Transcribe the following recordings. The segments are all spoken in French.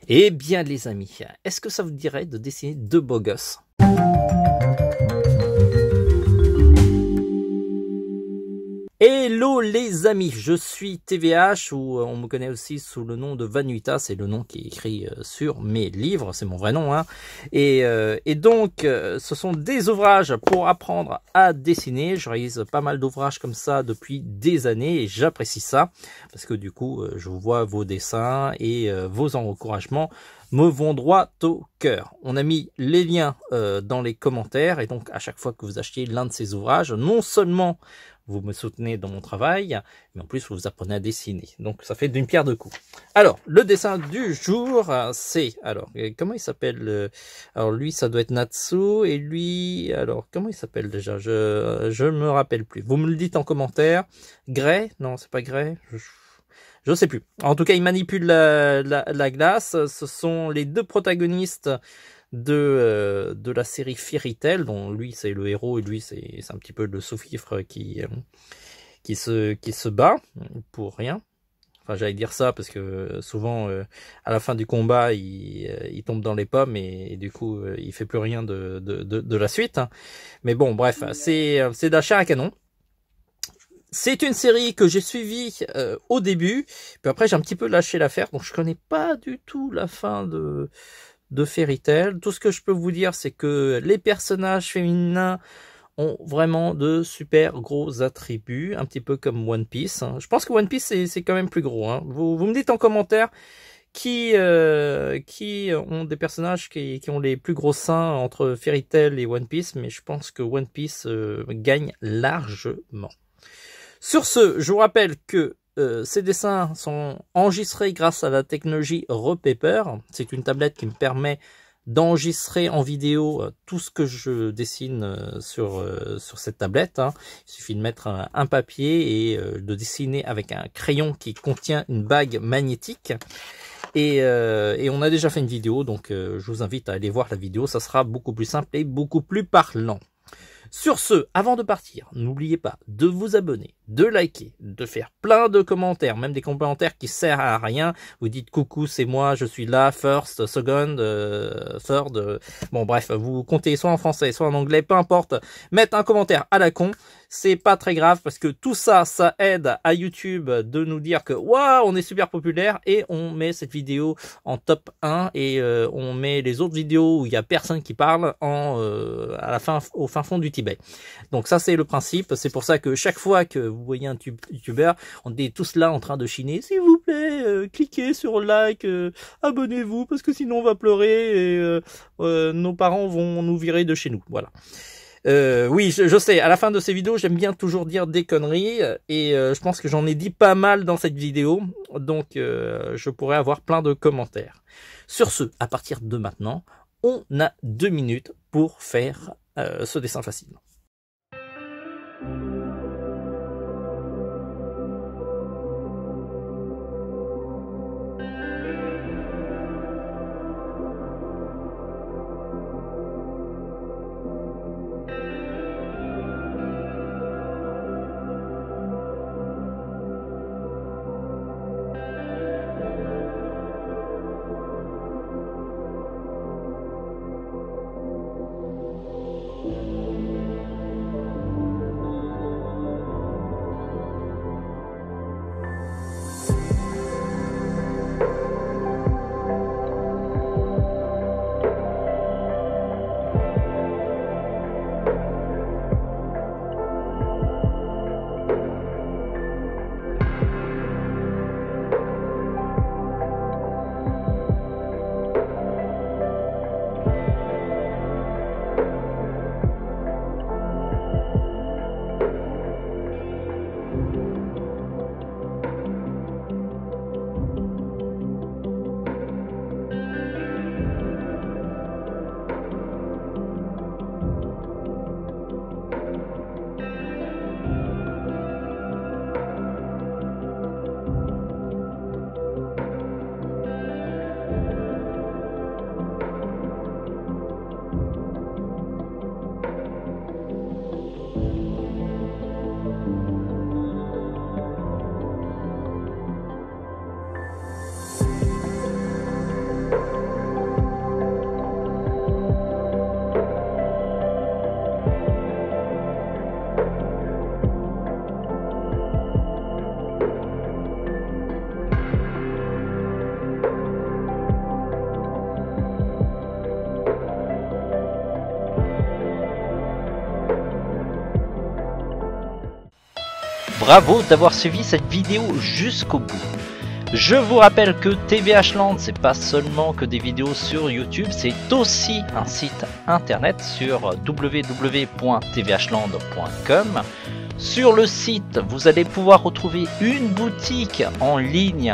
Eh bien les amis, est-ce que ça vous dirait de dessiner deux beaux gosses? Hello les amis, je suis TVH ou on me connaît aussi sous le nom de Vanuita, c'est le nom qui est écrit sur mes livres, c'est mon vrai nom. Hein. Et donc ce sont des ouvrages pour apprendre à dessiner, je réalise pas mal d'ouvrages comme ça depuis des années et j'apprécie ça parce que du coup je vois vos dessins et vos encouragements me vont droit au cœur. On a mis les liens dans les commentaires et donc à chaque fois que vous achetez l'un de ces ouvrages, non seulement vous me soutenez dans mon travail, mais en plus vous apprenez à dessiner. Donc ça fait d'une pierre deux coups. Alors, le dessin du jour, c'est... Alors, comment il s'appelle? Alors lui, ça doit être Natsu, et lui... Alors, comment il s'appelle déjà? Je me rappelle plus. Vous me le dites en commentaire. Gray? Non, c'est pas Gray. Je sais plus. En tout cas, il manipule la glace. Ce sont les deux protagonistes de la série Fairy Tail, dont lui c'est le héros et lui c'est un petit peu le sous-fifre qui se bat pour rien. Enfin, j'allais dire ça parce que souvent à la fin du combat il tombe dans les pommes et du coup il fait plus rien de la suite. Mais bon, bref, c'est de la chair à canon. C'est une série que j'ai suivie au début, puis après j'ai un petit peu lâché l'affaire, donc je connais pas du tout la fin de Fairy Tail. Tout ce que je peux vous dire, c'est que les personnages féminins ont vraiment de super gros attributs, un petit peu comme One Piece. Je pense que One Piece, c'est quand même plus gros. Hein. Vous me dites en commentaire qui ont des personnages qui ont les plus gros seins entre Fairy Tail et One Piece, mais je pense que One Piece gagne largement. Sur ce, je vous rappelle que ces dessins sont enregistrés grâce à la technologie Repaper. C'est une tablette qui me permet d'enregistrer en vidéo tout ce que je dessine sur cette tablette. Hein. Il suffit de mettre un papier et de dessiner avec un crayon qui contient une bague magnétique. Et on a déjà fait une vidéo, donc je vous invite à aller voir la vidéo. Ça sera beaucoup plus simple et beaucoup plus parlant. Sur ce, avant de partir, n'oubliez pas de vous abonner, de liker, de faire plein de commentaires, même des commentaires qui servent à rien. Vous dites coucou, c'est moi, je suis là, first, second, third. Bon bref, vous comptez soit en français, soit en anglais, peu importe. Mettez un commentaire à la con, c'est pas très grave parce que tout ça, ça aide à YouTube de nous dire que waouh, on est super populaire et on met cette vidéo en top 1 et on met les autres vidéos où il y a personne qui parle à la fin, au fin fond du Tibet. Donc ça c'est le principe, c'est pour ça que chaque fois que vous voyez un youtubeur, on est tous là en train de chiner, s'il vous plaît, cliquez sur like, abonnez-vous parce que sinon on va pleurer et nos parents vont nous virer de chez nous. Voilà. Oui, je sais, à la fin de ces vidéos, j'aime bien toujours dire des conneries et je pense que j'en ai dit pas mal dans cette vidéo, donc je pourrais avoir plein de commentaires. Sur ce, à partir de maintenant, on a 2 minutes pour faire ce dessin facile. bravo d'avoir suivi cette vidéo jusqu'au bout. Je vous rappelle que TVH Land, c'est pas seulement que des vidéos sur YouTube, c'est aussi un site internet sur www.tvhland.com. Sur le site, vous allez pouvoir retrouver une boutique en ligne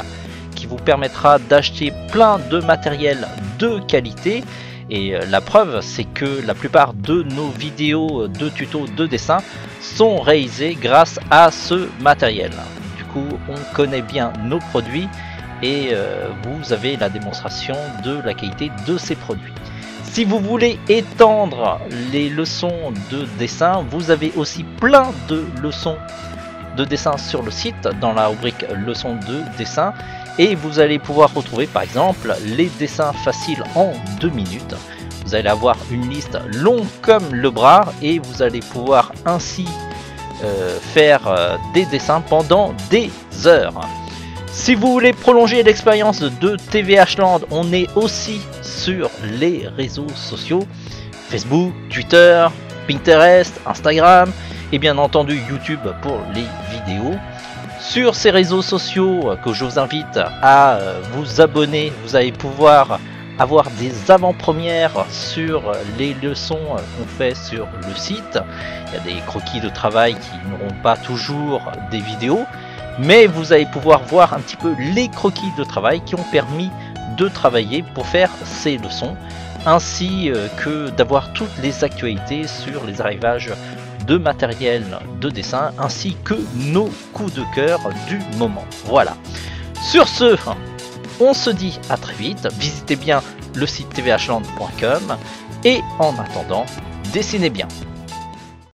qui vous permettra d'acheter plein de matériel de qualité. Et la preuve, c'est que la plupart de nos vidéos de tutos de dessin sont réalisées grâce à ce matériel. Du coup, on connaît bien nos produits et vous avez la démonstration de la qualité de ces produits. Si vous voulez étendre les leçons de dessin, vous avez aussi plein de leçons de dessin sur le site dans la rubrique leçons de dessin. Et vous allez pouvoir retrouver par exemple les dessins faciles en 2 minutes. Vous allez avoir une liste longue comme le bras et vous allez pouvoir ainsi faire des dessins pendant des heures. Si vous voulez prolonger l'expérience de TVH Land, on est aussi sur les réseaux sociaux, Facebook, Twitter, Pinterest, Instagram et bien entendu YouTube pour les vidéos. Sur ces réseaux sociaux que je vous invite à vous abonner, vous allez pouvoir avoir des avant-premières sur les leçons qu'on fait sur le site. Il y a des croquis de travail qui n'auront pas toujours des vidéos, mais vous allez pouvoir voir un petit peu les croquis de travail qui ont permis de travailler pour faire ces leçons, ainsi que d'avoir toutes les actualités sur les arrivages de matériel de dessin ainsi que nos coups de cœur du moment. Voilà. Sur ce, on se dit à très vite. Visitez bien le site tvhland.com et en attendant, dessinez bien.